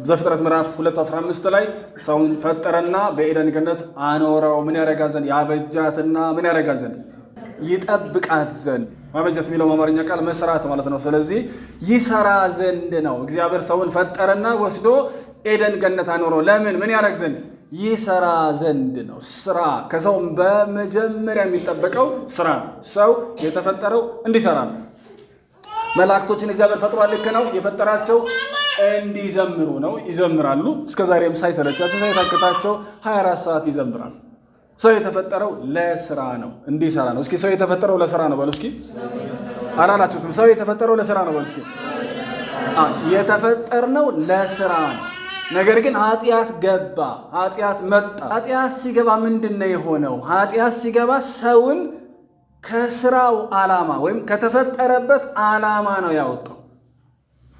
ዘፍጥረት ምዕራፍ 2:15 ላይ ሰውን ፈጠረና በኤደን ገነት አኖረው ምን ያረጋ ዘንድ ያበጃትና ምን ያረጋ ዘንድ ይጠብቃት ዘንድ። ማበጀት የሚለው አማርኛ ቃል መስራት ማለት ነው። ስለዚህ ይሰራ ዘንድ ነው። እግዚአብሔር ሰውን ፈጠረና ወስዶ ኤደን ገነት አኖረው። ለምን? ምን ያረግ ዘንድ? ይሰራ ዘንድ ነው። ስራ ከሰው በመጀመሪያ የሚጠበቀው ስራ ነው። ሰው የተፈጠረው እንዲሰራ ነው። መላእክቶችን እግዚአብሔር ፈጥሯል። ልክ ነው። የፈጠራቸው እንዲዘምሩ ነው። ይዘምራሉ። እስከዛሬም ሳይሰለቻቸው ሳይታክታቸው 24 ሰዓት ይዘምራሉ። ሰው የተፈጠረው ለስራ ነው፣ እንዲሰራ ነው። እስኪ ሰው የተፈጠረው ለስራ ነው በሉ እስኪ። አላላችሁትም? ሰው የተፈጠረው ለስራ ነው በሉ እስኪ። የተፈጠርነው ለስራ ነው። ነገር ግን ኃጢአት ገባ፣ ኃጢአት መጣ። ኃጢአት ሲገባ ምንድን ነው የሆነው? ኃጢአት ሲገባ ሰውን ከስራው ዓላማ ወይም ከተፈጠረበት ዓላማ ነው ያወጣው።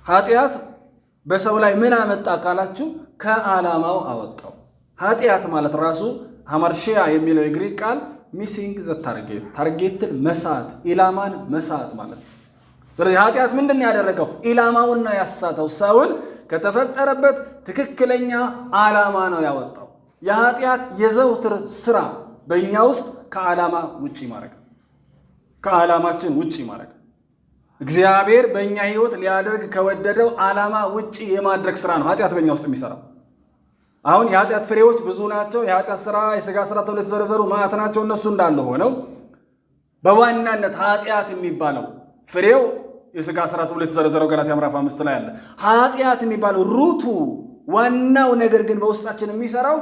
ኃጢአት በሰው ላይ ምን አመጣ ካላችሁ ከዓላማው አወጣው። ኃጢአት ማለት ራሱ ሀማርሺያ የሚለው የግሪክ ቃል ሚሲንግ ዘ ታርጌት፣ ታርጌትን መሳት፣ ኢላማን መሳት ማለት ነው። ስለዚህ ኃጢአት ምንድን ነው ያደረገው? ኢላማውን ነው ያሳተው። ሰውን ከተፈጠረበት ትክክለኛ ዓላማ ነው ያወጣው። የኃጢአት የዘውትር ስራ በእኛ ውስጥ ከዓላማ ውጪ ማድረግ፣ ከዓላማችን ውጪ ማድረግ፣ እግዚአብሔር በእኛ ህይወት ሊያደርግ ከወደደው ዓላማ ውጪ የማድረግ ስራ ነው ኃጢአት በእኛ ውስጥ የሚሰራው። አሁን የኃጢአት ፍሬዎች ብዙ ናቸው። የኃጢአት ስራ፣ የሥጋ ስራ ተብሎ የተዘረዘሩ ማዕት ናቸው። እነሱ እንዳለ ሆነው በዋናነት ኃጢአት የሚባለው ፍሬው የሥጋ ስራ ተብሎ የተዘረዘረው ገላትያ ምዕራፍ 5 ላይ አለ። ኃጢአት የሚባለው ሩቱ ዋናው ነገር ግን በውስጣችን የሚሰራው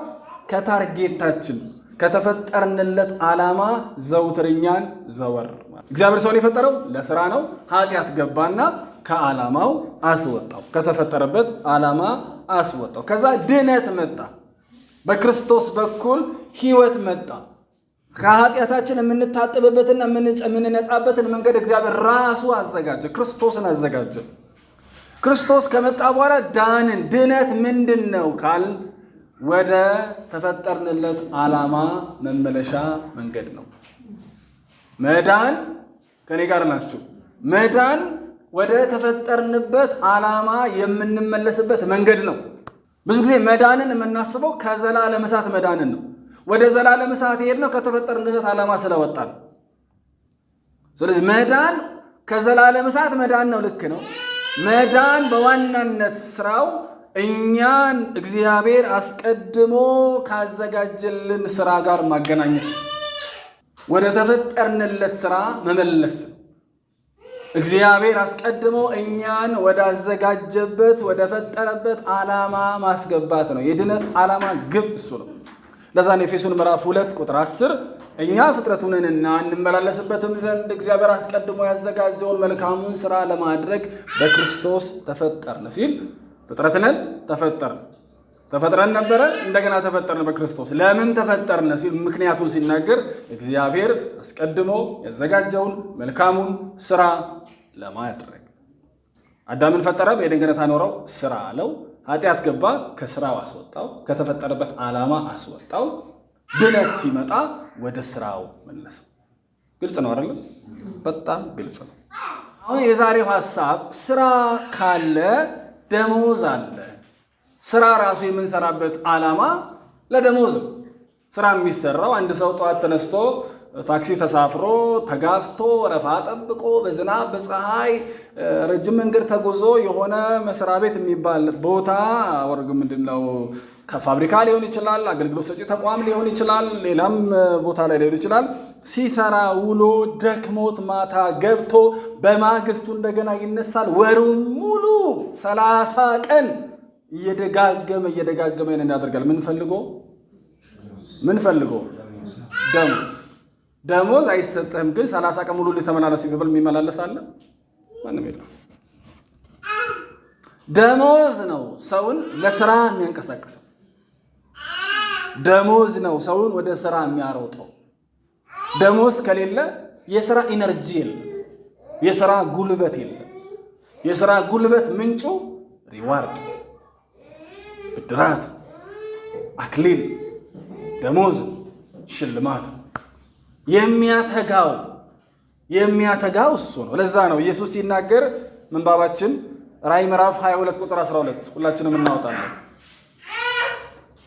ከታርጌታችን ከተፈጠርንለት ዓላማ ዘውትርኛን ዘወር። እግዚአብሔር ሰውን የፈጠረው ለስራ ነው። ኃጢአት ገባና ከዓላማው አስወጣው፣ ከተፈጠረበት ዓላማ አስወጣው። ከዛ ድነት መጣ። በክርስቶስ በኩል ህይወት መጣ። ከኃጢአታችን የምንታጠብበትና የምንነጻበትን መንገድ እግዚአብሔር ራሱ አዘጋጀ። ክርስቶስን አዘጋጀ። ክርስቶስ ከመጣ በኋላ ዳንን። ድነት ምንድን ነው ካል ወደ ተፈጠርንለት ዓላማ መመለሻ መንገድ ነው። መዳን ከኔ ጋር ናችሁ። መዳን ወደ ተፈጠርንበት ዓላማ የምንመለስበት መንገድ ነው። ብዙ ጊዜ መዳንን የምናስበው ከዘላለም እሳት መዳንን ነው። ወደ ዘላለም እሳት የሄድነው ከተፈጠርንለት ዓላማ ስለወጣን። ስለዚህ መዳን ከዘላለም እሳት መዳን ነው። ልክ ነው። መዳን በዋናነት ስራው እኛን እግዚአብሔር አስቀድሞ ካዘጋጀልን ስራ ጋር ማገናኘት፣ ወደ ተፈጠርንለት ስራ መመለስ፣ እግዚአብሔር አስቀድሞ እኛን ወዳዘጋጀበት ወደ ፈጠረበት ዓላማ ማስገባት ነው። የድነት ዓላማ ግብ እሱ ነው። ለዛ ነው ኤፌሶን ምዕራፍ 2 ቁጥር 10 እኛ ፍጥረቱ ነንና እንመላለስበትም ዘንድ እግዚአብሔር አስቀድሞ ያዘጋጀውን መልካሙን ስራ ለማድረግ በክርስቶስ ተፈጠርን ሲል ፍጥረት ነን፣ ተፈጥረን ነበረ፣ እንደገና ተፈጠርን በክርስቶስ። ለምን ተፈጠርን ሲል ምክንያቱን ሲናገር እግዚአብሔር አስቀድሞ ያዘጋጀውን መልካሙን ስራ ለማድረግ። አዳምን ፈጠረ፣ በኤደን ገነት አኖረው፣ ስራ አለው። ኃጢአት ገባ፣ ከስራው አስወጣው፣ ከተፈጠረበት ዓላማ አስወጣው። ድነት ሲመጣ ወደ ስራው መለሰው። ግልጽ ነው አይደል? በጣም ግልጽ ነው። አሁን የዛሬው ሐሳብ ስራ ካለ ደሞዝ አለ። ስራ ራሱ የምንሰራበት ዓላማ ለደሞዝ ነው። ስራ የሚሰራው አንድ ሰው ጠዋት ተነስቶ ታክሲ ተሳፍሮ ተጋፍቶ ወረፋ ጠብቆ በዝናብ በፀሐይ ረጅም መንገድ ተጉዞ የሆነ መስሪያ ቤት የሚባል ቦታ ወርግ ምንድነው ከፋብሪካ ሊሆን ይችላል፣ አገልግሎት ሰጪ ተቋም ሊሆን ይችላል፣ ሌላም ቦታ ላይ ሊሆን ይችላል። ሲሰራ ውሎ ደክሞት ማታ ገብቶ በማግስቱ እንደገና ይነሳል። ወሩን ሙሉ 30 ቀን እየደጋገመ ምን ያደርጋል? ምን ፈልጎ ደሞዝ አይሰጥህም። ግን 30 ቀን ሙሉ ሊተመላለስ ይገባል። የሚመላለስ አለ? ማንም የለም። ደሞዝ ነው ሰውን ለስራ የሚያንቀሳቅሰው። ደሞዝ ነው ሰውን ወደ ስራ የሚያሮጠው። ደሞዝ ከሌለ የስራ ኢነርጂ የለም፣ የስራ ጉልበት የለም። የስራ ጉልበት ምንጩ ሪዋርድ፣ ብድራት፣ አክሊል፣ ደሞዝ፣ ሽልማት። የሚያተጋው እሱ ነው። ለዛ ነው ኢየሱስ ሲናገር ምንባባችን ራእይ ምዕራፍ 22 ቁጥር 12 ሁላችንም እናወጣለን።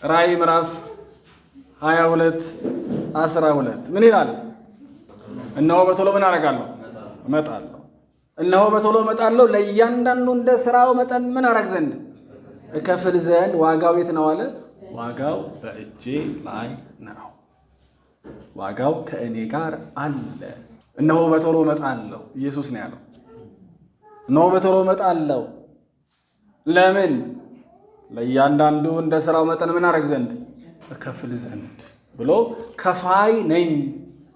ራእይ ምዕራፍ 22 12 ምን ይላል? እነሆ በቶሎ ምን አደርጋለሁ? እመጣለሁ። እነሆ በቶሎ እመጣለሁ፣ ለእያንዳንዱ እንደ ሥራው መጠን ምን አደርግ ዘንድ እከፍል ዘንድ ዋጋው የት ነው አለ? ዋጋው በእጄ ላይ ነው። ዋጋው ከእኔ ጋር አለ። እነሆ በቶሎ እመጣለሁ። ኢየሱስ ነው ያለው። እነሆ በቶሎ እመጣለሁ። ለምን? ለእያንዳንዱ እንደ ሥራው መጠን ምን አደርግ ዘንድ እከፍል ዘንድ ብሎ ከፋይ ነኝ፣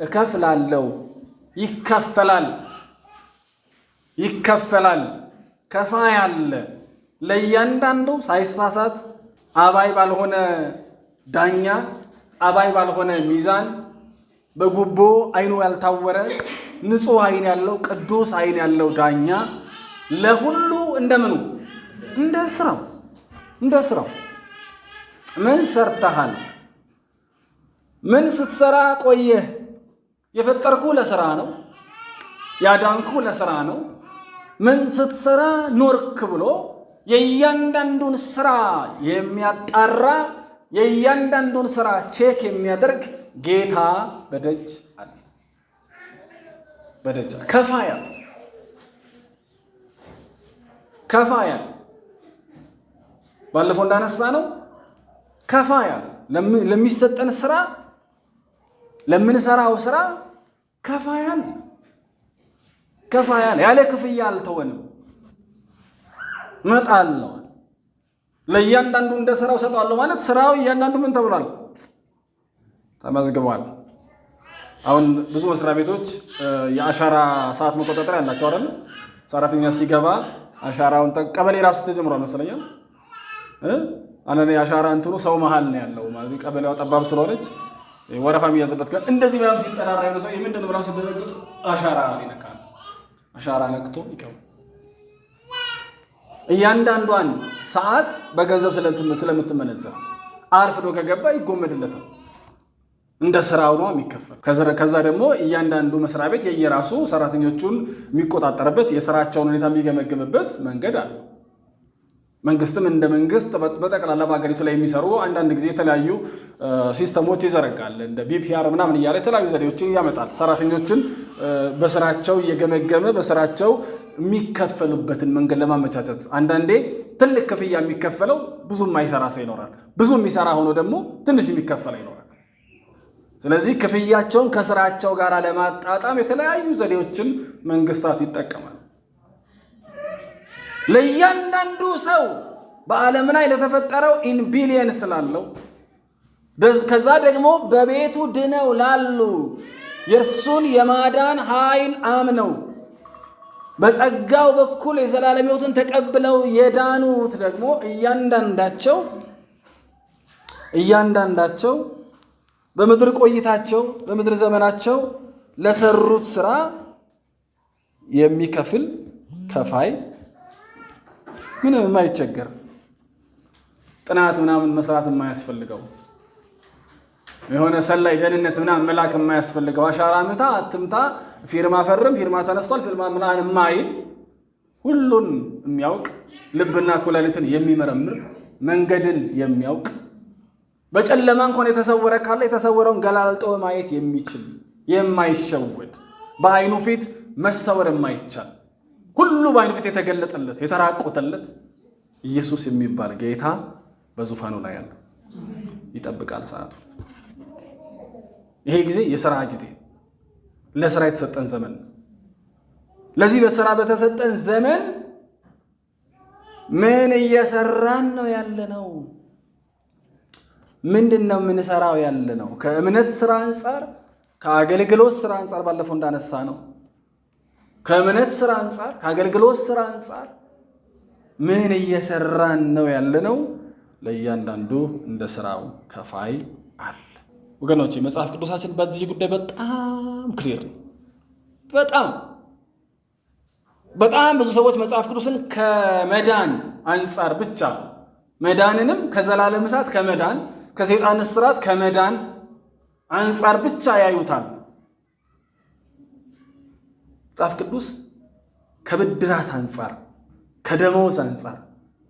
እከፍላለሁ። ይከፈላል፣ ይከፈላል። ከፋይ አለ ለእያንዳንዱ ሳይሳሳት፣ አባይ ባልሆነ ዳኛ፣ አባይ ባልሆነ ሚዛን፣ በጉቦ አይኑ ያልታወረ ንጹሕ አይን ያለው ቅዱስ አይን ያለው ዳኛ ለሁሉ እንደምኑ እንደ ስራው እንደ ስራው። ምን ሰርተሃል? ምን ስትሰራ ቆየህ? የፈጠርኩ ለስራ ነው፣ ያዳንኩ ለስራ ነው። ምን ስትሰራ ኖርክ ብሎ የእያንዳንዱን ስራ የሚያጣራ የእያንዳንዱን ስራ ቼክ የሚያደርግ ጌታ በደጅ አለ። በደጅ ከፋያ ከፋያ ባለፈው እንዳነሳ ነው። ከፋያ ለሚሰጠን ስራ ለምንሰራው ስራ ከፋያል ከፋያል። ያለ ክፍያ አልተወንም። እመጣለሁ ለእያንዳንዱ እንደ ስራው እሰጠዋለሁ ማለት ስራው እያንዳንዱ ምን ተብሏል? ተመዝግቧል። አሁን ብዙ መስሪያ ቤቶች የአሻራ ሰዓት መቆጣጠሪያ ያላቸው አይደል? ሰራተኛ ሲገባ አሻራውን ቀበሌ ራሱ ተጀምሯል መሰለኝ። አንዳንዴ የአሻራ እንትኑ ሰው መሀል ነው ያለው ማለት ቀበሌዋ ጠባብ ስለሆነች ወረፋ የሚያዝበት ጋር እንደዚህ ምናምን ሲጠራራ የሆነ ሰው ምንድን ነው ብለው ሲደነግጡ አሻራ ይነካል። አሻራ ነክቶ ይቀር። እያንዳንዷን ሰዓት በገንዘብ ስለምትመነዘር አርፍዶ ከገባ ይጎመድለታል። እንደ ስራው ነው የሚከፈል። ከዛ ደግሞ እያንዳንዱ መስሪያ ቤት የየራሱ ሰራተኞቹን የሚቆጣጠርበት የስራቸውን ሁኔታ የሚገመግምበት መንገድ አለ። መንግስትም እንደ መንግስት በጠቅላላ በሀገሪቱ ላይ የሚሰሩ አንዳንድ ጊዜ የተለያዩ ሲስተሞች ይዘረጋል። እንደ ቢፒአር ምናምን እያለ የተለያዩ ዘዴዎችን ያመጣል። ሰራተኞችን በስራቸው እየገመገመ በስራቸው የሚከፈሉበትን መንገድ ለማመቻቸት። አንዳንዴ ትልቅ ክፍያ የሚከፈለው ብዙ የማይሰራ ሰው ይኖራል። ብዙ የሚሰራ ሆኖ ደግሞ ትንሽ የሚከፈል ይኖራል። ስለዚህ ክፍያቸውን ከስራቸው ጋር ለማጣጣም የተለያዩ ዘዴዎችን መንግስታት ይጠቀማል። ለእያንዳንዱ ሰው በዓለም ላይ ለተፈጠረው ኢን ቢሊየን ስላለው ከዛ ደግሞ በቤቱ ድነው ላሉ የእርሱን የማዳን ኃይል አምነው በጸጋው በኩል የዘላለም ሕይወትን ተቀብለው የዳኑት ደግሞ እያንዳንዳቸው በምድር ቆይታቸው በምድር ዘመናቸው ለሰሩት ስራ የሚከፍል ከፋይ ምንም የማይቸገር ጥናት ምናምን መስራት የማያስፈልገው የሆነ ሰላይ ደህንነት ምናምን መላክ የማያስፈልገው አሻራ ምታ አትምታ ፊርማ ፈርም ፊርማ ተነስቷል ፊርማ ምናምን የማይል ሁሉን የሚያውቅ ልብና ኩላሊትን የሚመረምር መንገድን የሚያውቅ በጨለማ እንኳን የተሰወረ ካለ የተሰወረውን ገላልጦ ማየት የሚችል የማይሸወድ በአይኑ ፊት መሰወር የማይቻል ሁሉ በአይኑ ፊት የተገለጠለት የተራቆተለት ኢየሱስ የሚባል ጌታ በዙፋኑ ላይ ያለ ይጠብቃል ሰዓቱ። ይሄ ጊዜ የሥራ ጊዜ ለሥራ የተሰጠን ዘመን። ለዚህ በሥራ በተሰጠን ዘመን ምን እየሰራን ነው ያለነው? ምንድነው የምንሰራው ያለነው? ከእምነት ሥራ አንጻር ከአገልግሎት ሥራ አንጻር ባለፈው እንዳነሳ ነው። ከእምነት ሥራ አንጻር ከአገልግሎት ሥራ አንጻር ምን እየሰራን ነው ያለነው? ለእያንዳንዱ እንደ ሥራው ከፋይ አለ። ወገኖቼ መጽሐፍ ቅዱሳችን በዚህ ጉዳይ በጣም ክሊር ነው። በጣም ብዙ ሰዎች መጽሐፍ ቅዱስን ከመዳን አንጻር ብቻ መዳንንም ከዘላለም እሳት ከመዳን ከሰይጣን እስራት ከመዳን አንጻር ብቻ ያዩታል። መጽሐፍ ቅዱስ ከብድራት አንጻር ከደመወዝ አንጻር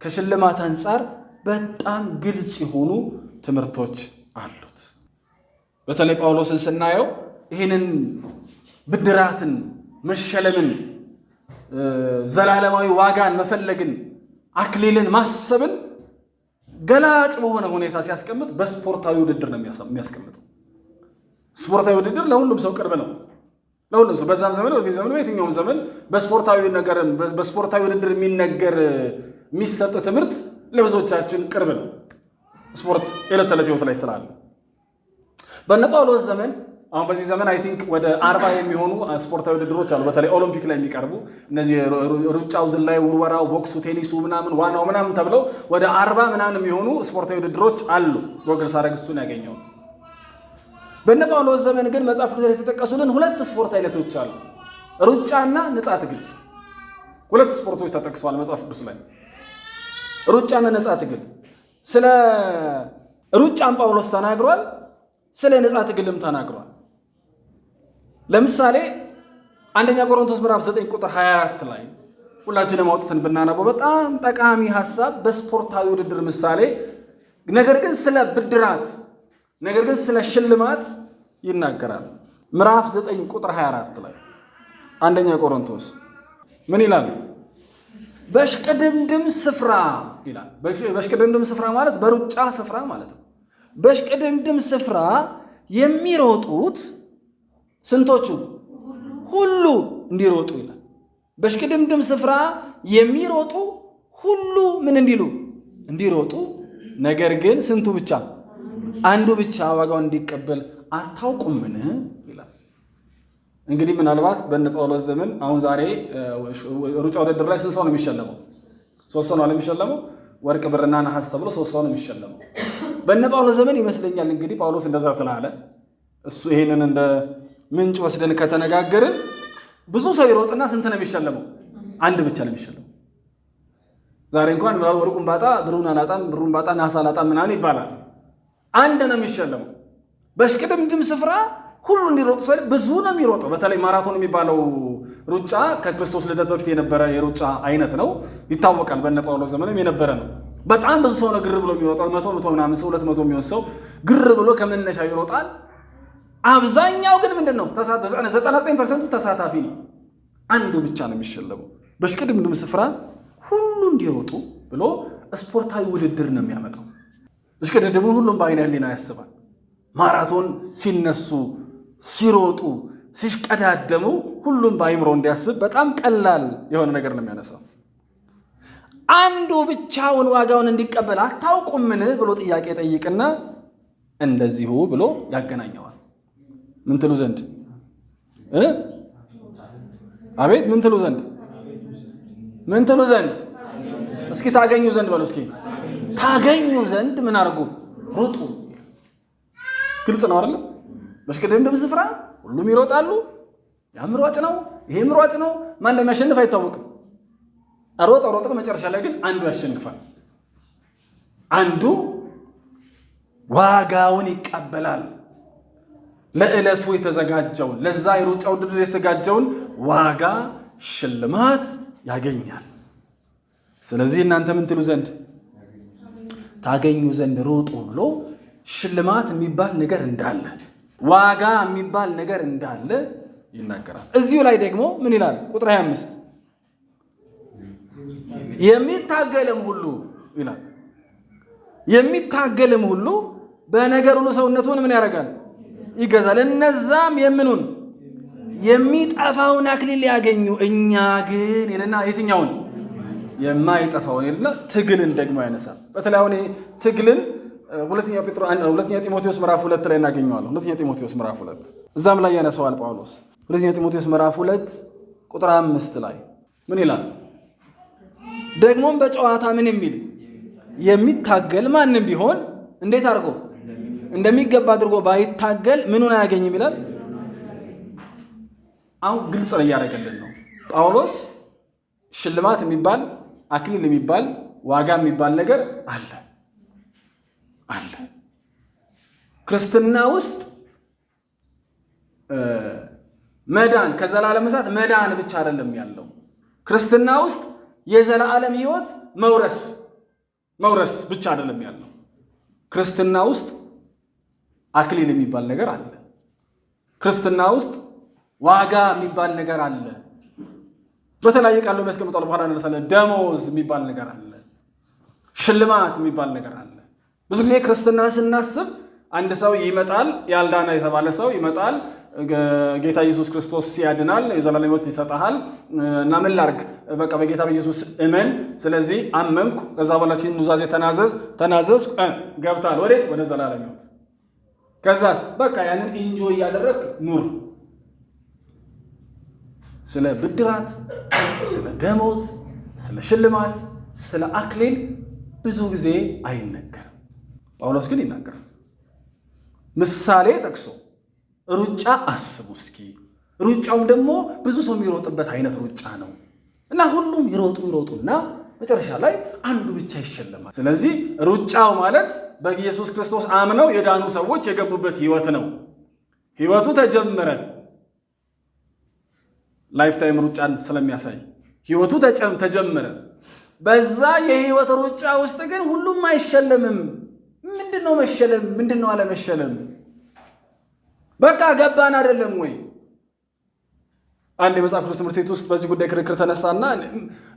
ከሽልማት አንጻር በጣም ግልጽ የሆኑ ትምህርቶች አሉት። በተለይ ጳውሎስን ስናየው ይህንን ብድራትን፣ መሸለምን፣ ዘላለማዊ ዋጋን መፈለግን፣ አክሊልን ማሰብን ገላጭ በሆነ ሁኔታ ሲያስቀምጥ በስፖርታዊ ውድድር ነው የሚያስቀምጠው። ስፖርታዊ ውድድር ለሁሉም ሰው ቅርብ ነው። ለሁሉም ሰው በዛም ዘመን በዚህም ዘመን በየትኛውም ዘመን በስፖርታዊ ውድድር የሚሰጥ ትምህርት ለብዙዎቻችን ቅርብ ነው። ስፖርት የዕለት ተዕለት ህይወት ላይ ስላለ በእነ ጳውሎስ ዘመን አሁን በዚህ ዘመን አይ ቲንክ ወደ 40 የሚሆኑ ስፖርታዊ ውድድሮች አሉ። በተለይ ኦሎምፒክ ላይ የሚቀርቡ እነዚህ ሩጫው፣ ዝላይ፣ ውርወራው፣ ቦክሱ፣ ቴኒሱ ምናምን ዋናው ምናምን ተብለው ወደ 40 ምናምን የሚሆኑ ስፖርታዊ ውድድሮች አሉ። ጎግል ሳረግ እሱን ያገኘሁት። በእነ ጳውሎስ ዘመን ግን መጽሐፍ ቅዱስ ላይ የተጠቀሱልን 2 ስፖርት አይነቶች አሉ። ሩጫና ነፃ ትግል። 2 ስፖርቶች ተጠቅሰዋል መጽሐፍ ቅዱስ ላይ፣ ሩጫና ነፃ ትግል። ስለ ሩጫም ጳውሎስ ተናግሯል፣ ስለ ነፃ ትግልም ተናግሯል። ለምሳሌ አንደኛ ቆሮንቶስ ምዕራፍ 9 ቁጥር 24 ላይ ሁላችንም አውጥተን ብናነበው በጣም ጠቃሚ ሐሳብ በስፖርታዊ ውድድር ምሳሌ፣ ነገር ግን ስለ ብድራት፣ ነገር ግን ስለ ሽልማት ይናገራል። ምዕራፍ 9 ቁጥር 24 ላይ አንደኛ ቆሮንቶስ ምን ይላል? በሽቅድምድም ስፍራ ይላል። በሽቅድምድም ስፍራ ማለት በሩጫ ስፍራ ማለት ነው። በሽቅድምድም ስፍራ የሚሮጡት ስንቶቹ? ሁሉ እንዲሮጡ ይላል። በሽቅድምድም ስፍራ የሚሮጡ ሁሉ ምን እንዲሉ? እንዲሮጡ። ነገር ግን ስንቱ ብቻ? አንዱ ብቻ ዋጋውን እንዲቀበል አታውቁምን ይላል። እንግዲህ ምናልባት በእነ ጳውሎስ ዘመን አሁን ዛሬ ሩጫ ውድድር ላይ ስንት ሰው ነው የሚሸለመው? 3 ሰው ነው የሚሸለመው። ወርቅ፣ ብርና ነሐስ ተብሎ 3 ሰው ነው የሚሸለመው። በእነ ጳውሎስ ዘመን ይመስለኛል እንግዲህ ጳውሎስ እንደዛ ስላለ እሱ ይሄንን እንደ ምንጭ ወስደን ከተነጋገርን ብዙ ሰው ይሮጥና ስንት ነው የሚሸለመው? አንድ ብቻ ነው የሚሸለመው። ዛሬ እንኳን ወርቁን ባጣ ብሩን አላጣም፣ ብሩን ባጣ ነሐስ አላጣም ምናምን ይባላል። አንድ ነው የሚሸለመው። በሽቅድምድም ስፍራ ሁሉ እንዲሮጡ ሰው ብዙ ነው የሚሮጠው። በተለይ ማራቶን የሚባለው ሩጫ ከክርስቶስ ልደት በፊት የነበረ የሩጫ አይነት ነው፣ ይታወቃል። በእነ ጳውሎስ ዘመንም የነበረ ነው። በጣም ብዙ ሰው ነው ግር ብሎ የሚሮጣው። 100 ምናምን ሰው 200 የሚሆን ሰው ግር ብሎ ከመነሻ ይሮጣል። አብዛኛው ግን ምንድነው? 99% ተሳታፊ ነው። አንዱ ብቻ ነው የሚሸለመው። በሽቅድምድም ስፍራ ሁሉ እንዲሮጡ ብሎ ስፖርታዊ ውድድር ነው የሚያመጣው። እሽቅድምድሙ ሁሉም በአይነ ህሊና ያስባል። ማራቶን ሲነሱ፣ ሲሮጡ፣ ሲሽቀዳደሙ ሁሉም በአይምሮ እንዲያስብ በጣም ቀላል የሆነ ነገር ነው የሚያነሳው። አንዱ ብቻውን ዋጋውን እንዲቀበል አታውቁምን ብሎ ጥያቄ ጠይቅና እንደዚሁ ብሎ ያገናኘዋል። ምን ትሉ ዘንድ? አቤት ምን ትሉ ዘንድ? ምን ትሉ ዘንድ? እስኪ ታገኙ ዘንድ በሉ። እስኪ ታገኙ ዘንድ ምን አድርጉ? ሩጡ። ግልጽ ነው አይደል? በሽቅድምድም ስፍራ ሁሉም ይሮጣሉ። ያም ሯጭ ነው፣ ይሄም ሯጭ ነው። ማን እንደሚያሸንፍ አይታወቅም። ሮጥ መጨረሻ ላይ ግን አንዱ ያሸንፋል። አንዱ ዋጋውን ይቀበላል። ለዕለቱ የተዘጋጀውን፣ ለዛ የሩጫ ውድድር የተዘጋጀውን ዋጋ ሽልማት ያገኛል። ስለዚህ እናንተ ምን ትሉ ዘንድ? ታገኙ ዘንድ ሩጡ ብሎ ሽልማት የሚባል ነገር እንዳለ፣ ዋጋ የሚባል ነገር እንዳለ ይናገራል። እዚሁ ላይ ደግሞ ምን ይላል? ቁጥር 25 የሚታገልም ሁሉ ይላል። የሚታገልም ሁሉ በነገር ሁሉ ሰውነቱን ምን ያደርጋል? ይገዛል። እነዛም የምኑን? የሚጠፋውን አክሊል ያገኙ፣ እኛ ግን ይልና የትኛውን? የማይጠፋውን ይልና ትግልን ደግሞ ያነሳል። በተለይ አሁን ትግልን ሁለተኛ ጢሞቴዎስ ምዕራፍ 2 ላይ እናገኘዋለን። ሁለተኛ ጢሞቴዎስ ምዕራፍ 2 እዛም ላይ ያነሳዋል ጳውሎስ። ሁለተኛ ጢሞቴዎስ ምዕራፍ 2 ቁጥር 5 ላይ ምን ይላል? ደግሞም በጨዋታ ምን የሚል የሚታገል ማንም ቢሆን እንዴት አድርጎ እንደሚገባ አድርጎ ባይታገል ምኑን አያገኝም ይላል። አሁን ግልጽ ላይ ያደረገልን ነው ጳውሎስ። ሽልማት የሚባል አክሊል የሚባል ዋጋ የሚባል ነገር አለ። ክርስትና ውስጥ መዳን ከዘላለም እሳት መዳን ብቻ አይደለም ያለው። ክርስትና ውስጥ የዘላለም ሕይወት መውረስ ብቻ አይደለም ያለው። ክርስትና ውስጥ አክሊል የሚባል ነገር አለ። ክርስትና ውስጥ ዋጋ የሚባል ነገር አለ። በተለያየ ቃል የሚያስቀምጠው በኋላ እንነሳለን። ደሞዝ የሚባል ነገር አለ። ሽልማት የሚባል ነገር አለ። ብዙ ጊዜ ክርስትና ስናስብ አንድ ሰው ይመጣል፣ ያልዳነ የተባለ ሰው ይመጣል፣ ጌታ ኢየሱስ ክርስቶስ ያድናል፣ የዘላለም ሕይወት ይሰጣል እና ምን ላድርግ? በቃ በጌታ በኢየሱስ እመን፣ ስለዚህ አመንኩ፣ ከዛ በኋላ ኑዛዜ ተናዘዝኩ፣ ገብታል። ወዴት? ወደ ዘላለም ሕይወት። ከዛስ በቃ ያንን ኢንጆይ እያደረግ ኑር። ስለ ብድራት፣ ስለ ደሞዝ፣ ስለ ሽልማት፣ ስለ አክሊል ብዙ ጊዜ አይነገርም። ጳውሎስ ግን ይናገራል። ምሳሌ ጠቅሶ ሩጫ አስቡ እስኪ። ሩጫው ደግሞ ብዙ ሰው የሚሮጥበት አይነት ሩጫ ነው እና ሁሉም ይሮጡና መጨረሻ ላይ አንዱ ብቻ ይሸለማል። ስለዚህ ሩጫው ማለት በኢየሱስ ክርስቶስ አምነው የዳኑ ሰዎች የገቡበት ህይወት ነው። ህይወቱ ተጀመረ። ላይፍ ታይም ሩጫን ስለሚያሳይ ህይወቱ ተጀመረ። በዛ የህይወት ሩጫ ውስጥ ግን ሁሉም አይሸለምም። ምንድነው መሸለም? ምንድነው አለመሸለም? በቃ ገባን አይደለም ወይ? አንድ የመጽሐፍ ቅዱስ ትምህርት ቤት ውስጥ በዚህ ጉዳይ ክርክር ተነሳና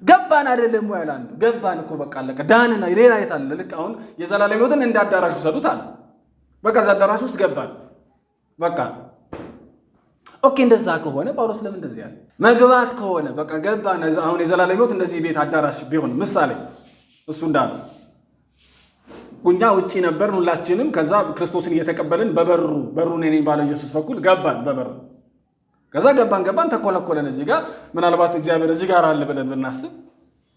ገባን አይደለም ወይ አለ አንዱ። ገባን እኮ በቃ አለቀ። ዳንና ሌላ የት አለ? ልክ አሁን የዘላለም ሕይወትን እንደ አዳራሽ ውሰዱት አለ። በቃ እዛ አዳራሽ ውስጥ ገባን በቃ። ኦኬ፣ እንደዛ ከሆነ ጳውሎስ ለምን እንደዚህ ያለ? መግባት ከሆነ በቃ ገባን። አሁን የዘላለም ሕይወት እንደዚህ ቤት አዳራሽ ቢሆን ምሳሌ እሱ እንዳለ እኛ ውጪ ነበርን ሁላችንም። ከዛ ክርስቶስን እየተቀበልን በሩን እኔ ባለው ኢየሱስ በኩል ገባን በበሩ። ከዛ ገባን ተኮለኮለን። እዚህ ጋር ምናልባት እግዚአብሔር እዚህ ጋር አለ ብለን ብናስብ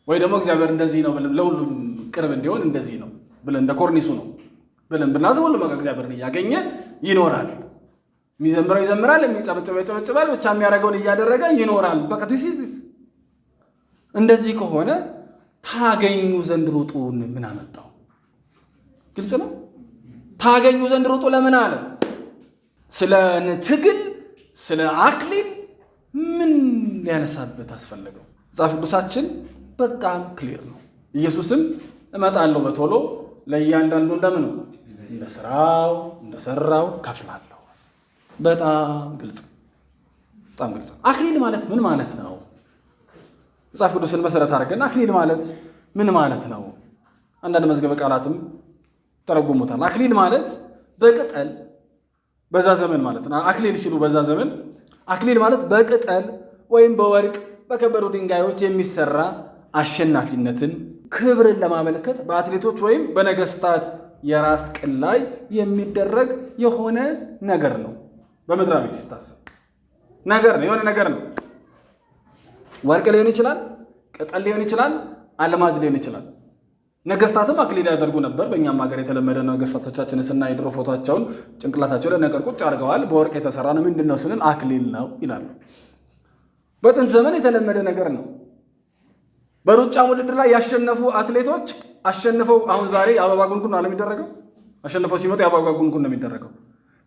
ወይ ደግሞ እግዚአብሔር እንደዚህ ነው ብለን ለሁሉም ቅርብ እንዲሆን እንደዚህ ነው ብለን እንደ ኮርኒሱ ነው ብለን ብናስብ ሁሉም በቃ እግዚአብሔርን እያገኘ ይኖራል። የሚዘምረው ይዘምራል፣ የሚጨበጨበው ይጨበጨባል፣ ብቻ የሚያደርገውን እያደረገ ይኖራል። በቃ ትሲዝት እንደዚህ ከሆነ ታገኙ ዘንድ ሩጡን ምን አመጣው? ግልጽ ነው። ታገኙ ዘንድ ሩጡ ለምን አለ? ስለ ትግል፣ ስለ አክሊል ምን ሊያነሳበት አስፈለገው? መጽሐፍ ቅዱሳችን በጣም ክሊር ነው። ኢየሱስም እመጣለሁ በቶሎ ለእያንዳንዱ እንደምን እንደሰራው ከፍላለሁ። በጣም ግልጽ አክሊል ማለት ምን ማለት ነው? መጽሐፍ ቅዱስን መሰረት አድርገን አክሊል ማለት ምን ማለት ነው? አንዳንድ መዝገበ ቃላትም ተረጉሙታል። አክሊል ማለት በቅጠል በዛ ዘመን ማለት ነው። አክሊል ሲሉ በዛ ዘመን አክሊል ማለት በቅጠል ወይም በወርቅ በከበሩ ድንጋዮች የሚሰራ አሸናፊነትን፣ ክብርን ለማመልከት በአትሌቶች ወይም በነገስታት የራስ ቅል ላይ የሚደረግ የሆነ ነገር ነው። በምድራዊ ሲታሰብ ነገር ነው፣ የሆነ ነገር ነው። ወርቅ ሊሆን ይችላል፣ ቅጠል ሊሆን ይችላል፣ አልማዝ ሊሆን ይችላል። ነገስታትም አክሊል ያደርጉ ነበር። በእኛም ሀገር የተለመደ ነው። ነገስታቶቻችንን ስናይ ድሮ ፎቶቸውን ጭንቅላታቸው ላይ ነገር ቁጭ አድርገዋል። በወርቅ የተሰራ ነው። ምንድን ነው ስንል አክሊል ነው ይላሉ። በጥንት ዘመን የተለመደ ነገር ነው። በሩጫ ውድድር ላይ ያሸነፉ አትሌቶች አሸንፈው አሁን ዛሬ የአበባ ጉንጉን ነው የሚደረገው። አሸንፈው ሲመጡ የአበባ ጉንጉን ነው የሚደረገው።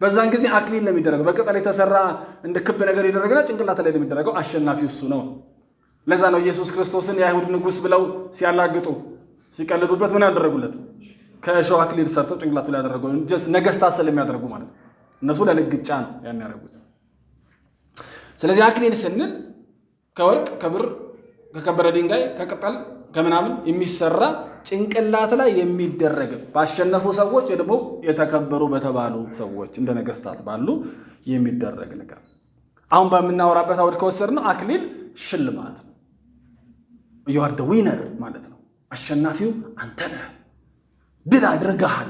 በዛን ጊዜ አክሊል ነው የሚደረገው። በቅጠል የተሰራ እንደ ክብ ነገር ይደረግና ጭንቅላት ላይ የሚደረገው አሸናፊው እሱ ነው። ለዛ ነው ኢየሱስ ክርስቶስን የአይሁድ ንጉሥ ብለው ሲያላግጡ ሲቀልዱበት ምን ያደረጉለት? ከእሾህ አክሊል ሰርተው ጭንቅላቱ ላይ ያደረጉ ነገስታት ስለሚያደርጉ ማለት ነው። እነሱ ለልግጫ ነው ያን ያደረጉት። ስለዚህ አክሊል ስንል ከወርቅ፣ ከብር፣ ከከበረ ድንጋይ፣ ከቅጠል፣ ከምናምን የሚሰራ ጭንቅላት ላይ የሚደረግ ባሸነፉ ሰዎች ወይ ደግሞ የተከበሩ በተባሉ ሰዎች እንደ ነገስታት ባሉ የሚደረግ ነገር። አሁን በምናወራበት አውድ ከወሰድነው አክሊል ሽልማት ነው። you are the winner ማለት ነው። አሸናፊው አንተ ነህ። ድል አድርገሃል፣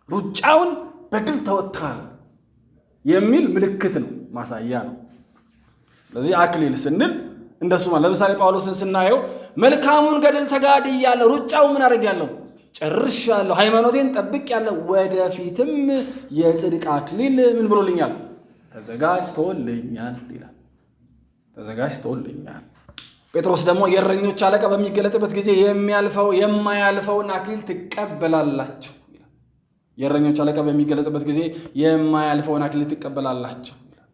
ሩጫውን በድል ተወጥተሃል የሚል ምልክት ነው፣ ማሳያ ነው። ስለዚህ አክሊል ስንል እንደሱ ማለት ለምሳሌ ጳውሎስን ስናየው መልካሙን ገድል ተጋድያለሁ፣ ሩጫው ምን አድርጌያለሁ? ጨርሻለሁ፣ ሃይማኖቴን ጠብቄያለሁ፣ ወደፊትም የጽድቅ አክሊል ምን ብሎልኛል? ተዘጋጅቶልኛል ይላል። ተዘጋጅቶልኛል። ጴጥሮስ ደግሞ የእረኞች አለቃ በሚገለጥበት ጊዜ የማያልፈውን አክሊል ትቀበላላችሁ ይላል። የእረኞች አለቃ በሚገለጥበት ጊዜ የማያልፈውን አክሊል ትቀበላላችሁ ይላል።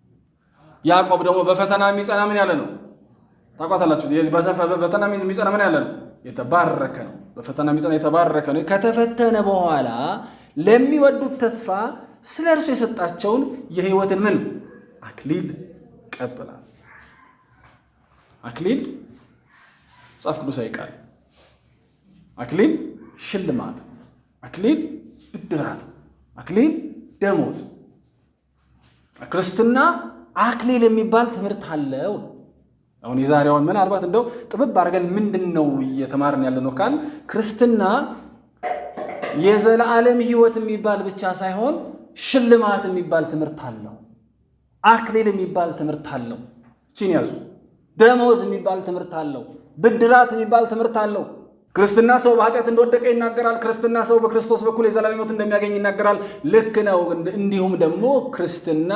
ያዕቆብ ደግሞ በፈተና የሚጸና ምን ያለ ነው? ታውቃላችሁ። በፈተና የሚጸና ምን ያለ ነው? የተባረከ ነው። በፈተና የሚጸና የተባረከ ነው። ከተፈተነ በኋላ ለሚወዱት ተስፋ ስለ እርሱ የሰጣቸውን የሕይወትን ምን አክሊል ይቀበላል። አክሊል መጽሐፍ ቅዱሳዊ ቃል። አክሊል ሽልማት፣ አክሊል ብድራት፣ አክሊል ደሞዝ። ክርስትና አክሊል የሚባል ትምህርት አለው። አሁን የዛሬውን ምናልባት እንደው ጥብብ አድርገን ምንድን ነው እየተማርን ያለ ነው ካል ክርስትና የዘላለም ሕይወት የሚባል ብቻ ሳይሆን ሽልማት የሚባል ትምህርት አለው። አክሊል የሚባል ትምህርት አለው። እቺን ያዙ። ደሞዝ የሚባል ትምህርት አለው። ብድራት የሚባል ትምህርት አለው። ክርስትና ሰው በኃጢአት እንደወደቀ ይናገራል። ክርስትና ሰው በክርስቶስ በኩል የዘላለም ሕይወት እንደሚያገኝ ይናገራል። ልክ ነው። እንዲሁም ደግሞ ክርስትና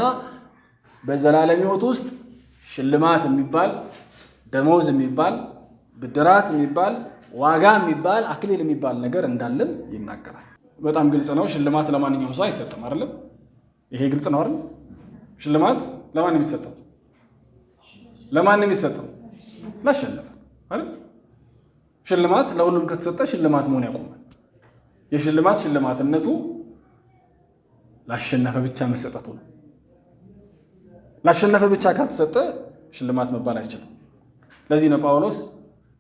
በዘላለም ሕይወት ውስጥ ሽልማት የሚባል ደሞዝ የሚባል ብድራት የሚባል ዋጋ የሚባል አክሊል የሚባል ነገር እንዳለን ይናገራል። በጣም ግልጽ ነው። ሽልማት ለማንኛውም ሰው አይሰጥም አይደለም? ይሄ ግልጽ ነው አይደል? ሽልማት ለማን የሚሰጠው? ለማን የሚሰጠው? ላሸነፈ አይደል? ሽልማት ለሁሉም ከተሰጠ ሽልማት መሆን ያቆማል። የሽልማት ሽልማትነቱ ላሸነፈ ብቻ መሰጠቱ ነው። ላሸነፈ ብቻ ካልተሰጠ ሽልማት መባል አይችልም። ለዚህ ነው ጳውሎስ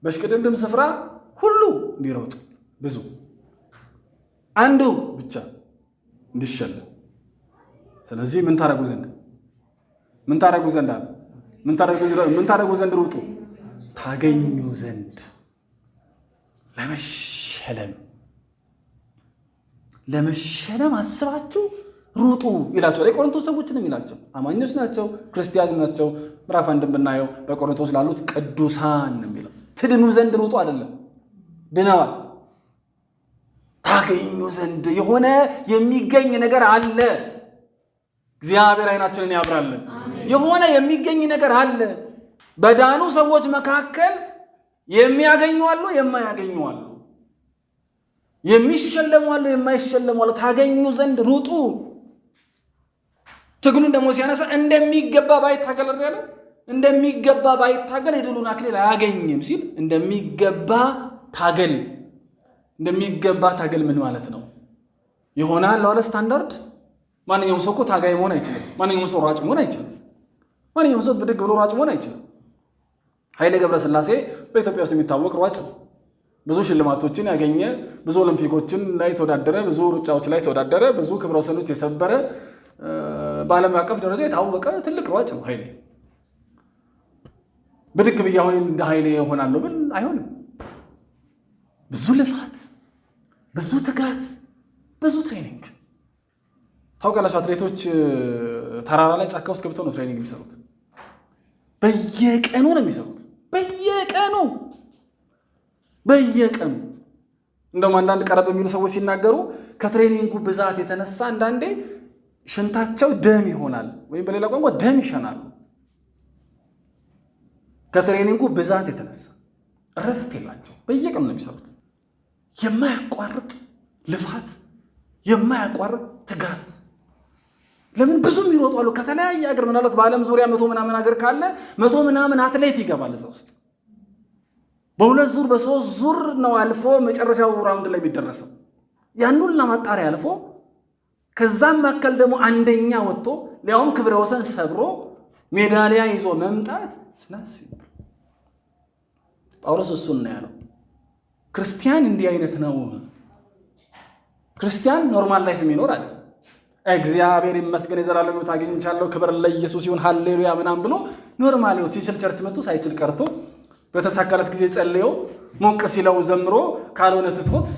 በሽቅድምድም ስፍራ ሁሉ እንዲሮጥ ብዙ አንዱ ብቻ እንዲሸለም። ስለዚህ ምን ታረጉ ዘንድ አለ? ምን ታረጉ ዘንድ ሩጡ፣ ታገኙ ዘንድ። ለመሸለም አስባችሁ ሩጡ ይላቸው። የቆሮንቶስ ሰዎችንም ይላቸው። አማኞች ናቸው፣ ክርስቲያኖች ናቸው። ምዕራፍ 1 ብናየው በቆሮንቶስ ላሉት ቅዱሳን ነው የሚለው። ትድኑ ዘንድ ሩጡ አይደለም፣ ድነዋል። ታገኙ ዘንድ የሆነ የሚገኝ ነገር አለ። እግዚአብሔር ዓይናችንን ያብራልን። የሆነ የሚገኝ ነገር አለ። በዳኑ ሰዎች መካከል የሚያገኙ አሉ፣ የማያገኙ አሉ። የሚሸለሙ አሉ፣ የማይሸለሙ አሉ። ታገኙ ዘንድ ሩጡ። ትግሉን ደግሞ ሲያነሳ እንደሚገባ ባይታገል ያለው እንደሚገባ ባይታገል የድሉን አክሊል አያገኝም ሲል እንደሚገባ ታገል። እንደሚገባ ታገል ምን ማለት ነው? ይሆናል ለዋለ ስታንዳርድ። ማንኛውም ሰው እኮ ታጋይ መሆን አይችልም። ማንኛውም ሰው ሯጭ መሆን አይችልም። ማንኛውም ሰው ብድግ ብሎ ሯጭ መሆን አይችልም። ኃይሌ ገብረስላሴ በኢትዮጵያ ውስጥ የሚታወቅ ሯጭ ነው። ብዙ ሽልማቶችን ያገኘ፣ ብዙ ኦሎምፒኮችን ላይ ተወዳደረ፣ ብዙ ሩጫዎች ላይ ተወዳደረ፣ ብዙ ክብረ ወሰኖች የሰበረ፣ በዓለም አቀፍ ደረጃ የታወቀ ትልቅ ሯጭ ነው ኃይሌ። ብድግ ብዬ አሁን እንደ ኃይሌ እሆናለሁ ብል አይሆንም። ብዙ ልፋት፣ ብዙ ትጋት፣ ብዙ ትሬኒንግ። ታውቃላችሁ አትሌቶች ተራራ ላይ ጫካ ውስጥ ገብተው ነው ትሬኒንግ የሚሰሩት። በየቀኑ ነው የሚሰሩት። በየቀኑ እንደውም አንዳንድ ቀረብ የሚሉ ሰዎች ሲናገሩ ከትሬኒንጉ ብዛት የተነሳ አንዳንዴ ሽንታቸው ደም ይሆናል፣ ወይም በሌላ ቋንቋ ደም ይሸናሉ። ከትሬኒንጉ ብዛት የተነሳ እረፍት የላቸው። በየቀኑ ነው የሚሰሩት። የማያቋርጥ ልፋት፣ የማያቋርጥ ትጋት። ለምን ብዙ የሚሮጡ አሉ ከተለያየ ሀገር። ምናልባት በዓለም ዙሪያ 100 ምናምን ሀገር ካለ 100 ምናምን አትሌት ይገባል እዛ ውስጥ። በ2 ዙር በ3 ዙር ነው አልፎ መጨረሻው ራውንድ ላይ የሚደረሰው። ያንዱን ለማጣሪያ አልፎ ከዛም መካከል ደግሞ አንደኛ ወጥቶ ሊያውም ክብረ ወሰን ሰብሮ ሜዳሊያ ይዞ መምጣት ስናስ ጳውሎስ እሱን ነው ያለው። ክርስቲያን እንዲህ አይነት ነው። ክርስቲያን ኖርማል ላይፍ የሚኖር አይደል። እግዚአብሔር ይመስገን የዘላለም ሕይወት አግኝቻለሁ ክብር ለኢየሱስ ይሁን ሃሌሉያ ምናምን ብሎ ኖርማል ሕይወት ሲችል ቸርች መጥቶ ሳይችል ቀርቶ በተሳካለት ጊዜ ጸልዮ ሞቅ ሲለው ዘምሮ ካልሆነ ትቶት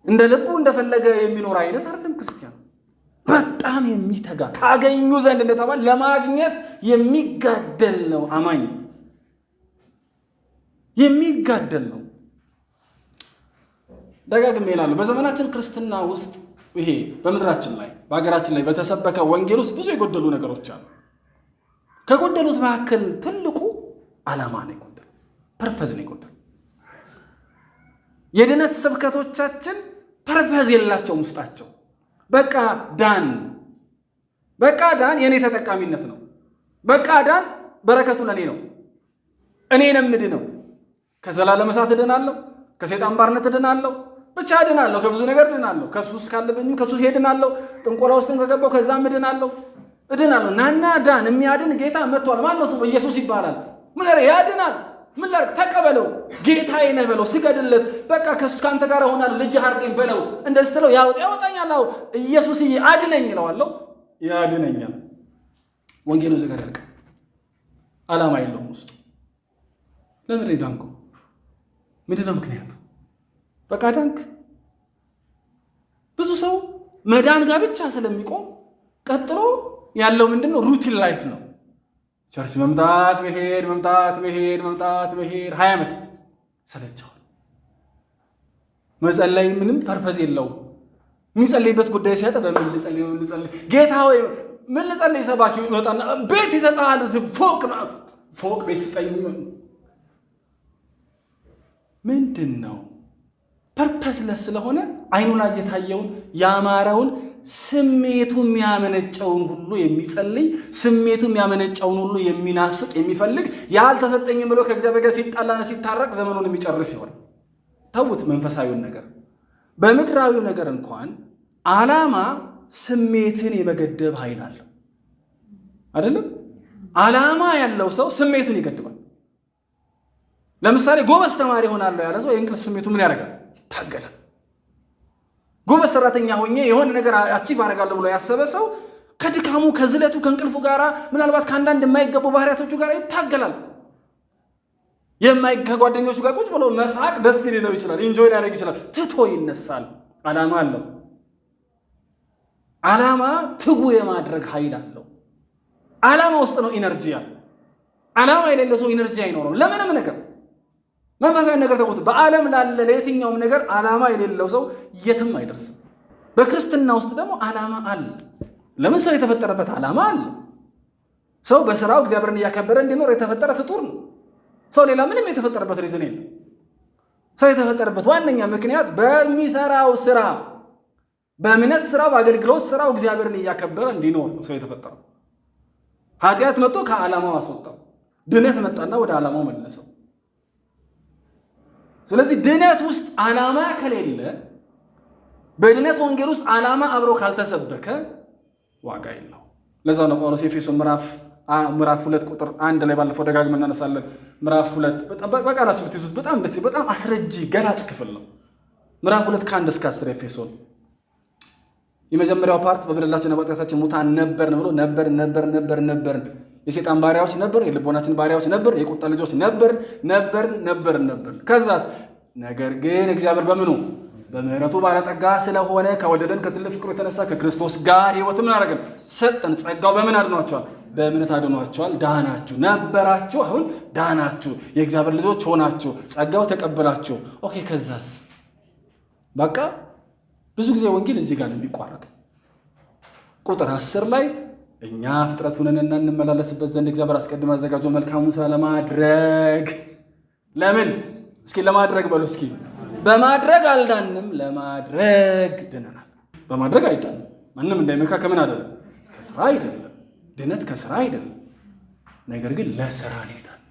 እንደ ልቡ እንደፈለገ የሚኖር አይነት አይደለም ክርስቲያን። በጣም የሚተጋ ታገኙ ዘንድ እንደተባለ ለማግኘት የሚጋደል ነው አማኝ፣ የሚጋደል ነው። ደጋግሜ እላለሁ በዘመናችን ክርስትና ውስጥ ይሄ በምድራችን ላይ በሀገራችን ላይ በተሰበከ ወንጌል ውስጥ ብዙ የጎደሉ ነገሮች አሉ። ከጎደሉት መካከል ትልቁ ዓላማ ነው የጎደለው፣ ፐርፐዝ ነው የጎደለው። የድነት ስብከቶቻችን ፐርፐዝ የላቸውም ውስጣቸው። በቃ ዳን የኔ ተጠቃሚነት ነው። በቃ ዳን በረከቱ ለኔ ነው። እኔ ነኝ ምድነው። ከዘላለም እሳት እድናለሁ፣ ከሰይጣን ባርነት እድናለሁ፣ ብቻ እድናለሁ፣ ከብዙ ነገር እድናለሁ። ከሱስ ካለብኝም ከሱስ እድናለሁ። ጥንቆላ ውስጥም ከገባው ከዛም እድናለሁ። ናና ዳን። የሚያድን ጌታ መጥቷል። ማን ነው ስሙ? ኢየሱስ ይባላል። ምን ያድናል? ምን ላድርግ? ተቀበለው። ጌታዬ ነህ በለው፣ ስገድለት። በቃ ከሱ ካንተ ጋር እሆናለሁ፣ ልጅ አድርገኝ በለው። እንደዚህ ትለው ያወጣኛል። ኢየሱስዬ አድነኝ እለዋለሁ፣ ያድነኛል። ወንጌሉ እዚህ ጋር ያልቃል። ዓላማ የለውም ውስጡ። ለምን ዳንኩ? ምንድን ነው ምክንያቱ? በቃ ዳንክ። ብዙ ሰው መዳን ጋር ብቻ ስለሚቆም ቀጥሎ ያለው ምንድን ነው? ሩቲን ላይፍ ነው። ቸርች መምጣት መሄድ 20 ዓመት ሰለቸዋል። መጸለይ ምንም ፐርፐዝ የለውም። የሚጸልይበት ጉዳይ ሲያጠ በምን ልጸልይ ጌታ ወይ ምን ልጸልይ? ሰባኪው ይወጣና ቤት ይሰጣል። ፎቅ ቤት ስጠኝ። ምንድን ነው? ፐርፐስለስ ስለሆነ አይኑ ላይ የታየውን ያማረውን ስሜቱ የሚያመነጨውን ሁሉ የሚጸልይ ስሜቱ የሚያመነጨውን ሁሉ የሚናፍቅ የሚፈልግ ያልተሰጠኝም ብሎ ከእግዚአብሔር ጋር ሲጣላና ሲታረቅ ዘመኑን የሚጨርስ ይሆን። ተውት መንፈሳዊውን ነገር። በምድራዊው ነገር እንኳን ዓላማ ስሜትን የመገደብ ኃይል አለው አይደለም? ዓላማ ያለው ሰው ስሜቱን ይገድባል። ለምሳሌ ጎበዝ ተማሪ ሆናለሁ ያለ ሰው የእንቅልፍ ስሜቱ ምን ያደርጋል? ይታገላል። ጎበዝ ሰራተኛ ሆኜ የሆነ ነገር አቺቭ አደርጋለሁ ብሎ ያሰበ ሰው ከድካሙ ከዝለቱ ከእንቅልፉ ጋራ ምናልባት ከአንዳንድ የማይገቡ ባህሪያቶቹ ጋር ይታገላል። ከጓደኞቹ ጋር ቁጭ ብሎ መሳቅ ደስ ሊለው ይችላል፣ ኢንጆይ ሊያደርግ ይችላል። ትቶ ይነሳል። ዓላማ አለው። ዓላማ ትጉ የማድረግ ኃይል አለው። ዓላማ ውስጥ ነው ኢነርጂ ያለው። ዓላማ የሌለ ሰው ኢነርጂ አይኖረውም ለምንም ነገር። መንፈሳዊ ነገር ተቆጥ በዓለም ላለ ለየትኛውም ነገር ዓላማ የሌለው ሰው የትም አይደርስም። በክርስትና ውስጥ ደግሞ ዓላማ አለ። ለምን? ሰው የተፈጠረበት ዓላማ አለ። ሰው በስራው እግዚአብሔርን እያከበረ እንዲኖር የተፈጠረ ፍጡር ነው። ሰው ሌላ ምንም የተፈጠረበት ሪዝን የለም። ሰው የተፈጠረበት ዋነኛ ምክንያት በሚሰራው ስራ፣ በእምነት ስራው፣ በአገልግሎት ስራው እግዚአብሔርን እያከበረ እንዲኖር ነው ሰው የተፈጠረው። ኃጢአት መጥቶ ከዓላማው አስወጣው። ድነት መጣና ወደ ዓላማው መለሰው። ስለዚህ ድነት ውስጥ ዓላማ ከሌለ፣ በድነት ወንጌል ውስጥ ዓላማ አብሮ ካልተሰበከ ዋጋ የለው። ለዛ ነው ጳውሎስ ኤፌሶን ምዕራፍ 2 ቁጥር 1 ላይ ባለፈው ደጋግመን እናነሳለን። ምዕራፍ 2 በቃላችሁ ብትይዙት በጣም ደስ በጣም አስረጂ ገላጭ ክፍል ነው። ምዕራፍ 2 ከ1 እስከ 10 ኤፌሶን። የመጀመሪያው ፓርት በበደላችን በኃጢአታችን ሙታን ነበርን ብሎ ነበርን። የሰይጣን ባሪያዎች ነበር፣ የልቦናችን ባሪያዎች ነበር፣ የቁጣ ልጆች ነበርን። ከዛስ ነገር ግን እግዚአብሔር በምኑ በምህረቱ ባለጠጋ ስለሆነ ከወደደን ከትልቅ ፍቅሩ የተነሳ ከክርስቶስ ጋር ሕይወት ምን አደረገን? ሰጠን። ጸጋው በምን አድኗቸዋል? በእምነት አድኗቸዋል። ዳናችሁ ነበራችሁ፣ አሁን ዳናችሁ፣ የእግዚአብሔር ልጆች ሆናችሁ፣ ጸጋው ተቀበላችሁ። ኦኬ። ከዛስ በቃ ብዙ ጊዜ ወንጌል እዚህ ጋር ነው የሚቋረጠው። ቁጥር 10 ላይ እኛ ፍጥረት ሆነንና እንመላለስበት ዘንድ እግዚአብሔር አስቀድሞ ያዘጋጀው መልካሙን ሥራ ለማድረግ ለምን? እስኪ ለማድረግ በሉ እስኪ። በማድረግ አልዳንም፣ ለማድረግ ድነናል። በማድረግ አይዳንም። ማንም እንዳይመካ ከምን አይደለም? ከሥራ አይደለም። ድነት ከሥራ አይደለም። ነገር ግን ለሥራ ይሄዳል።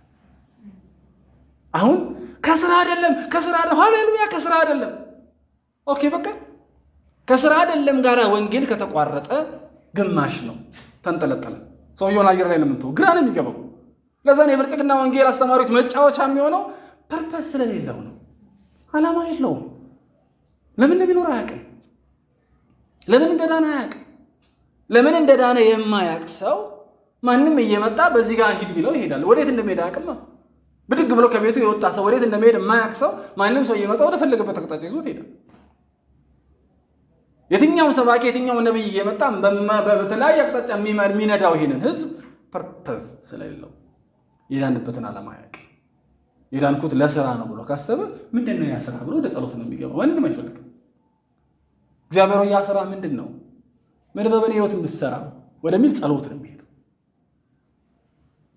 አሁን ከሥራ አይደለም፣ ሃሌሉያ፣ ከሥራ አይደለም። ኦኬ በቃ ከሥራ አይደለም ጋራ ወንጌል ከተቋረጠ ግማሽ ነው፣ ተንጠለጠለ። ሰውየውን አየር ላይ ነው የምንተው፣ ግራ ነው የሚገባው። ለዛ ነው የብልጽግና ወንጌል አስተማሪዎች መጫወቻ የሚሆነው። ፐርፐስ ስለሌለው ነው፣ ዓላማ የለውም። ለምን እንደሚኖር አያውቅም። ለምን እንደዳነ አያውቅም። ለምን እንደዳነ የማያውቅ ሰው ማንም እየመጣ በዚህ ጋር ሂድ ቢለው ይሄዳል። ወዴት እንደሚሄድ አያውቅም። ብድግ ብሎ ከቤቱ የወጣ ሰው ወዴት እንደሚሄድ የማያውቅ ሰው ማንም ሰው እየመጣ ወደ ፈለገበት አቅጣጫ ይዞት ይሄዳል። የትኛውም ሰባኪ የትኛውም ነብይ እየመጣ በተለያየ አቅጣጫ የሚነዳው ይሄንን ህዝብ ፐርፐስ ስለሌለው የዳንበትን ዓላማ አያውቅም። የዳንኩት ለሥራ ነው ብሎ ካሰበ ምንድን ነው ያ ሥራ ብሎ ወደ ጸሎት ነው የሚገባው። ማንንም አይፈልግም። እግዚአብሔር ያ ሥራ ምንድን ነው? ምን በበኔ ህይወት የምትሰራ ወደሚል ጸሎት ነው የሚሄደው።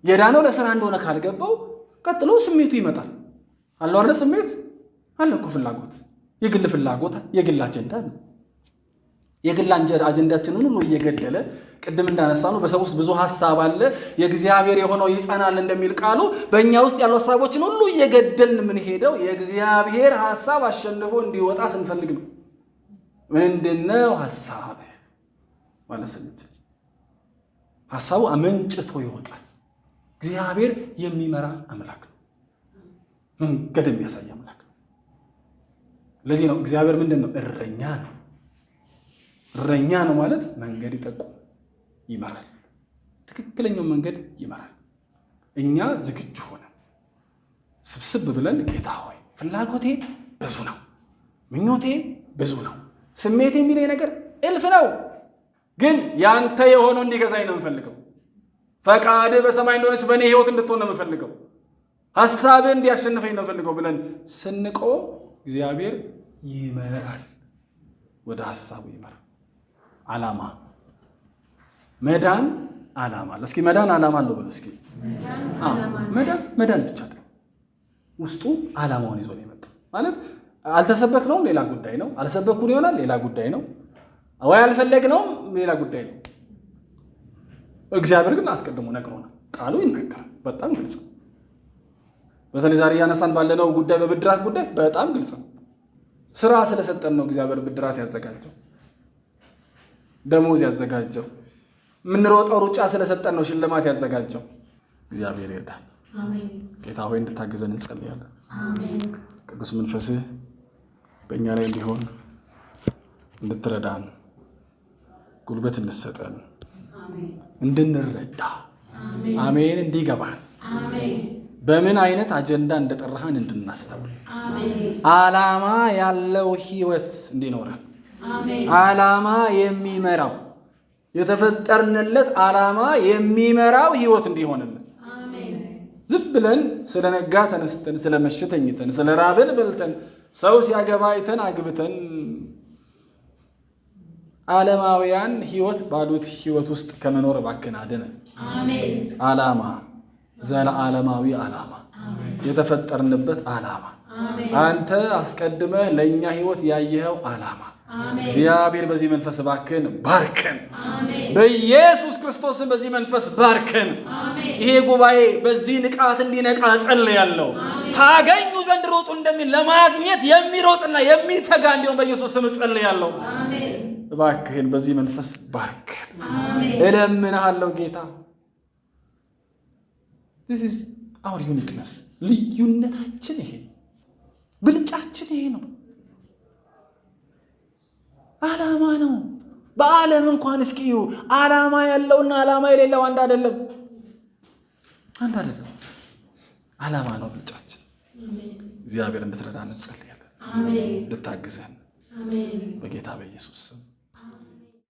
የዳነው ለሥራ እንደሆነ ካልገባው ቀጥሎ ስሜቱ ይመጣል። አለው አይደል? ስሜት አለ እኮ ፍላጎት፣ የግል ፍላጎት፣ የግል አጀንዳ ነው። የግል አጀንዳችንን ሁሉ እየገደለ ቅድም እንዳነሳ ነው በሰው ውስጥ ብዙ ሐሳብ አለ። የእግዚአብሔር የሆነው ይጸናል እንደሚል ቃሉ በእኛ ውስጥ ያሉ ሐሳቦችን ሁሉ እየገደልን ምን ሄደው የእግዚአብሔር ሐሳብ አሸንፎ እንዲወጣ ስንፈልግ ነው። ምንድነው ሐሳብ ማለት ስንችል ሐሳቡ አመንጭቶ ይወጣል። እግዚአብሔር የሚመራ አምላክ ነው። መንገድ የሚያሳይ አምላክ ነው። ለዚህ ነው እግዚአብሔር ምንድነው? እረኛ ነው። እረኛ ነው ማለት መንገድ ይጠቁም፣ ይመራል። ትክክለኛው መንገድ ይመራል። እኛ ዝግጁ ሆነን ስብስብ ብለን ጌታ ሆይ ፍላጎቴ ብዙ ነው፣ ምኞቴ ብዙ ነው፣ ስሜቴ የሚለኝ ነገር እልፍ ነው፣ ግን ያንተ የሆነው እንዲገዛኝ ነው የምፈልገው። ፈቃድህ በሰማይ እንደሆነች በእኔ ህይወት እንድትሆን ነው የምፈልገው። ሐሳብህ እንዲያሸንፈኝ ነው የምፈልገው ብለን ስንቆም እግዚአብሔር ይመራል፣ ወደ ሐሳቡ ይመራል። ዓላማ መዳን ዓላማ አለ። እስኪ መዳን ዓላማ አለው ብሎ እስኪ መዳን ብቻ አይደለም፣ ውስጡ ዓላማውን ይዞ ነው የመጣው። ማለት አልተሰበክነውም ሌላ ጉዳይ ነው፣ አልሰበኩን ይሆናል ሌላ ጉዳይ ነው፣ ወይ አልፈለግነውም ሌላ ጉዳይ ነው። እግዚአብሔር ግን አስቀድሞ ነግሮናል። ቃሉ ይናገራል፣ በጣም ግልጽ ነው። በተለይ ዛሬ ያነሳን ባለነው ጉዳይ በብድራት ጉዳይ በጣም ግልጽ ነው። ስራ ስለሰጠን ነው እግዚአብሔር ብድራት ያዘጋጀው፣ ደሞዝ ያዘጋጀው። የምንሮጠው ሩጫ ስለሰጠን ነው ሽልማት ያዘጋጀው። እግዚአብሔር ይርዳል። አሜን። ጌታ ሆይ እንድታገዘን እንጸልያለን። አሜን። ቅዱስ መንፈስህ በእኛ ላይ እንዲሆን እንድትረዳን ጉልበት እንድትሰጠን እንድንረዳ አሜን፣ እንዲገባን በምን አይነት አጀንዳ እንደጠራህን እንድናስተውል ዓላማ ያለው ህይወት እንዲኖረን ዓላማ የሚመራው የተፈጠርንለት ዓላማ የሚመራው ህይወት እንዲሆንልን ዝም ብለን ስለነጋ ተነስተን ስለመሸ ተኝተን ስለራብን በልተን ሰው ሲያገባ አይተን አግብተን ዓለማውያን ህይወት ባሉት ህይወት ውስጥ ከመኖር እባክህ አድነን። አሜን። ዓላማ ዘለዓለማዊ ዓላማ የተፈጠርንበት ዓላማ አንተ አስቀድመህ ለኛ ህይወት ያየኸው ዓላማ እግዚአብሔር በዚህ መንፈስ ባርከን ባርከን። በኢየሱስ ክርስቶስ በዚህ መንፈስ ባርከን። ይሄ ጉባኤ በዚህ ንቃት እንዲነቃ ጸልያለሁ። ታገኙ ዘንድ ሮጡ እንደሚል ለማግኘት የሚሮጥና የሚተጋ እንዲሆን በኢየሱስ ስም ጸልያለሁ። እባክህን በዚህ መንፈስ ባርከን እለምንሃለሁ ጌታ። this is our uniqueness ልዩነታችን ይሄ ብልጫችን ይሄ ነው። ዓላማ ነው። በዓለም እንኳን እስኪዩ ዓላማ ያለውና ዓላማ የሌለው አንድ አይደለም። ዓላማ ነው ብልጫችን። እግዚአብሔር እንድትረዳን እንጸልያለን። አሜን። እንድታግዘን በጌታ በኢየሱስ ስም